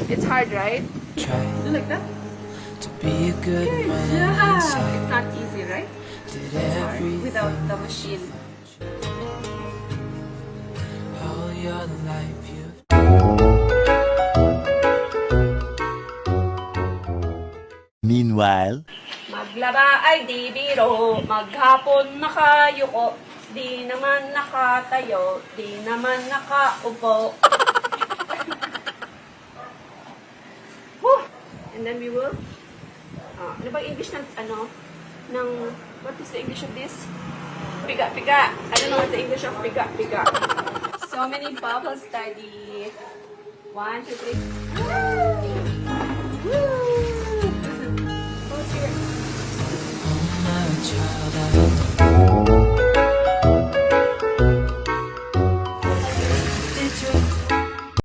It's hard, right? Try You like that? to be a good man Yeah. inside. It's not easy, right? Did It's hard without everything the machine. all your life you. Meanwhile, Maglaba ay di biro, maghapon nakayuko, di naman nakatayo, di naman nakaupo. Whew! And then we will, ano ba English ng, what is the English of this? Piga. I don't know what the English of piga. So many bubbles, Daddy. 1, 2, 3. Woo! Oh, cheers. Oh my child, I